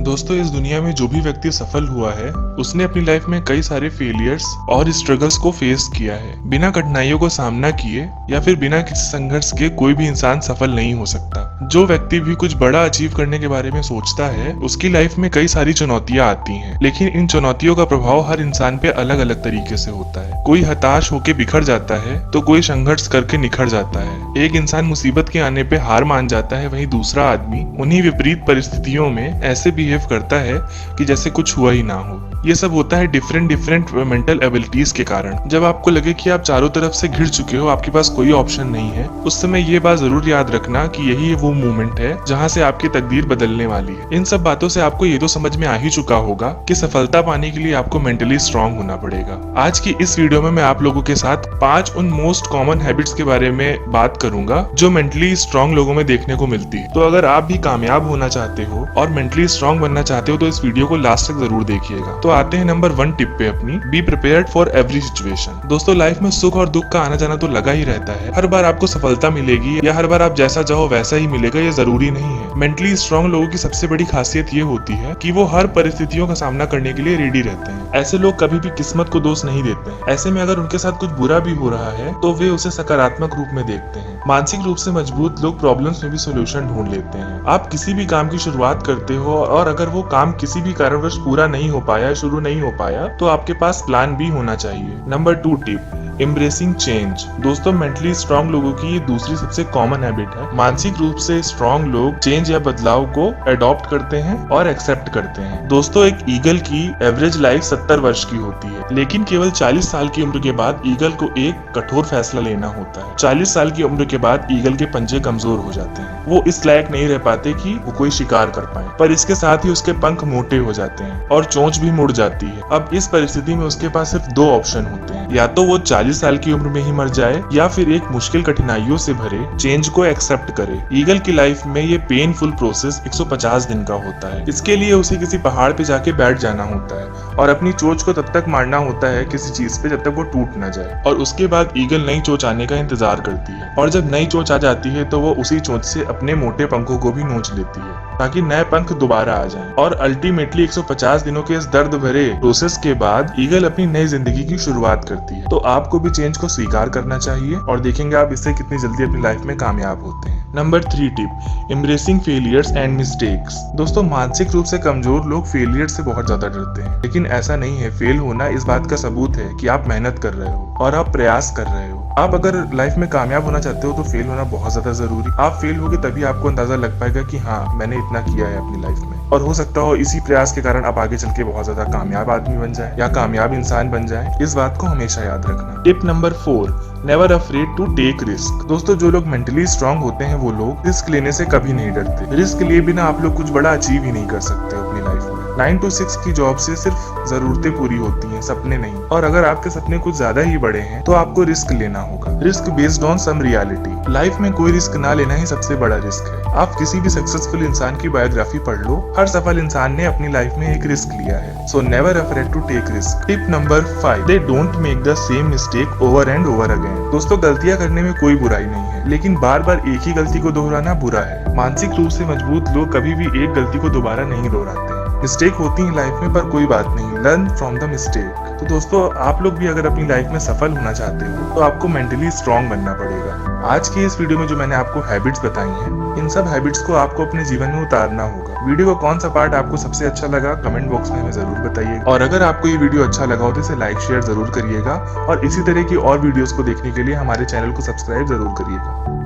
दोस्तों इस दुनिया में जो भी व्यक्ति सफल हुआ है उसने अपनी लाइफ में कई सारे फेलियर्स और स्ट्रगल्स को फेस किया है। बिना कठिनाइयों को सामना किए या फिर बिना किसी संघर्ष के कोई भी इंसान सफल नहीं हो सकता। जो व्यक्ति भी कुछ बड़ा अचीव करने के बारे में सोचता है उसकी लाइफ में कई सारी चुनौतियां आती हैं, लेकिन इन चुनौतियों का प्रभाव हर इंसान पे अलग अलग तरीके से होता है। कोई हताश होकर बिखर जाता है तो कोई संघर्ष करके निखर जाता है। एक इंसान मुसीबत के आने पे हार मान जाता है, वहीं दूसरा आदमी उन्हीं विपरीत परिस्थितियों में ऐसे बिहेव करता है कि जैसे कुछ हुआ ही ना हो। ये सब होता है डिफरेंट मेंटल एबिलिटीज के कारण। जब आपको लगे कि आप चारों तरफ से घिर चुके हो, आपके पास कोई ऑप्शन नहीं है, उस समय ये बात जरूर याद रखना कि यही वो मोमेंट है जहाँ से आपकी तकदीर बदलने वाली है। इन सब बातों से आपको ये तो समझ में आ ही चुका होगा कि सफलता पाने के लिए आपको मेंटली स्ट्रांग होना पड़ेगा। आज की इस वीडियो में मैं आप लोगों के साथ 5 उन मोस्ट कॉमन हैबिट्स के बारे में बात करूंगा जो मेंटली स्ट्रांग लोगों में देखने को मिलती है। तो अगर आप भी कामयाब होना चाहते हो और मेंटली स्ट्रांग बनना चाहते हो तो इस वीडियो को लास्ट तक जरूर देखिएगा। तो आते हैं नंबर 1 टिप पे अपनी, be prepared for every situation. दोस्तों लाइफ में सुख और दुख का आना जाना तो लगा ही रहता है। हर बार आपको सफलता मिलेगी या हर बार आप जैसा चाहो वैसा ही मिलेगा, ये जरूरी नहीं है। मेंटली स्ट्रांग लोगों की सबसे बड़ी खासियत ये होती है कि वो हर परिस्थितियों का सामना करने के लिए रेडी रहते हैं। ऐसे लोग कभी भी किस्मत को दोष नहीं देते हैं। ऐसे में अगर उनके साथ कुछ बुरा भी हो रहा है तो वे उसे सकारात्मक रूप में देखते हैं। मानसिक रूप से मजबूत लोग प्रॉब्लम्स में भी सोल्यूशन ढूंढ लेते हैं। आप किसी भी काम की शुरुआत करते हो और अगर वो काम किसी भी कारणवश पूरा नहीं हो पाया, शुरू नहीं हो पाया, तो आपके पास प्लान बी होना चाहिए। Number 2 tip, embracing change. दोस्तों मेंटली स्ट्रांग लोगों की ये दूसरी सबसे कॉमन हैबिट है। मानसिक रूप से स्ट्रांग लोग चेंज या बदलाव को अडॉप्ट करते हैं और एक्सेप्ट करते हैं। दोस्तों एक ईगल की एवरेज लाइफ 70 वर्ष की होती है, लेकिन केवल 40 साल की उम्र के बाद ईगल को एक कठोर फैसला लेना होता है। 40 साल की उम्र के बाद ईगल के पंजे कमजोर हो जाते हैं। वो इस लायक नहीं रह पाते कि वो कोई शिकार कर पाए, पर इसके साथ ही उसके पंख मोटे हो जाते हैं और चोंच भी मुड़ जाती है। अब इस परिस्थिति में उसके पास सिर्फ 2 ऑप्शन होते हैं, या तो वो 40 साल की उम्र में ही मर जाए या फिर एक मुश्किल कठिनाइयों से भरे चेंज को एक्सेप्ट करे। ईगल की लाइफ में ये पेनफुल प्रोसेस 150 दिन का होता है। इसके लिए उसे किसी पहाड़ पे जाके बैठ जाना होता है और अपनी चोंच को तब तक मारना होता है किसी चीज पे जब तक वो टूट ना जाए, और उसके बाद ईगल नई चोंच आने का इंतजार करती है। और जब नई चोंच आ जाती है तो वो उसी चोंच से अपने मोटे पंखों को भी नोच लेती है ताकि नए पंख दोबारा आ जाएं। और अल्टीमेटली 150 दिनों के इस दर्द भरे प्रोसेस के बाद ईगल अपनी नई जिंदगी की शुरुआत करती है। तो आपको भी चेंज को स्वीकार करना चाहिए और देखेंगे आप इससे कितनी जल्दी अपनी लाइफ में कामयाब होते हैं। Number 3 tip, embracing failures and mistakes. दोस्तों मानसिक रूप से कमजोर लोग फेलियर से बहुत ज्यादा डरते हैं, लेकिन ऐसा नहीं है। फेल होना इस बात का सबूत है कि आप मेहनत कर रहे हो और आप प्रयास कर रहे हो। आप अगर लाइफ में कामयाब होना चाहते हो तो फेल होना बहुत ज्यादा जरूरी। आप फेल होगे तभी आपको अंदाजा लग पाएगा कि हाँ मैंने इतना किया है अपनी लाइफ में, और हो सकता हो इसी प्रयास के कारण आप आगे चल के बहुत ज्यादा कामयाब आदमी बन जाए या कामयाब इंसान बन जाए। इस बात को हमेशा याद रखना। Tip number 4, never afraid to take risk. दोस्तों जो लोग मेंटली स्ट्रांग होते हैं वो लोग रिस्क लेने से कभी नहीं डरते। रिस्क लिए बिना आप लोग कुछ बड़ा अचीव ही नहीं कर सकते अपनी लाइफ में। 9 to 6 की जॉब से सिर्फ जरूरतें पूरी होती हैं, सपने नहीं। और अगर आपके सपने कुछ ज्यादा ही बड़े हैं तो आपको रिस्क लेना होगा। Risk based on some reality. Life में कोई रिस्क ना लेना ही सबसे बड़ा रिस्क है। आप किसी भी सक्सेसफुल इंसान की बायोग्राफी पढ़ लो, हर सफल इंसान ने अपनी लाइफ में एक रिस्क लिया है। So never afraid to take risk. Tip number 5, they don't make the same mistake over and over again. दोस्तों गलतियां करने में कोई बुराई नहीं है, लेकिन बार बार एक ही गलती को दोहराना बुरा है। मानसिक रूप से मजबूत लोग कभी भी एक गलती को दोबारा नहीं दोहराते। मिस्टेक होती है लाइफ में, पर कोई बात नहीं, लर्न फ्रॉम द मिस्टेक। तो दोस्तों आप लोग भी अगर अपनी लाइफ में सफल होना चाहते हो तो आपको मेंटली स्ट्रांग बनना पड़ेगा। आज की इस वीडियो में जो मैंने आपको हैबिट्स बताई हैं, इन सब हैबिट्स को आपको अपने जीवन में उतारना होगा। वीडियो का कौन सा पार्ट आपको सबसे अच्छा लगा कमेंट बॉक्स में हमें जरूर बताइएगा, और अगर आपको ये वीडियो अच्छा लगा हो तो इसे लाइक शेयर जरूर करिएगा, और इसी तरह की और वीडियोस को देखने के लिए हमारे चैनल को सब्सक्राइब जरूर करिएगा।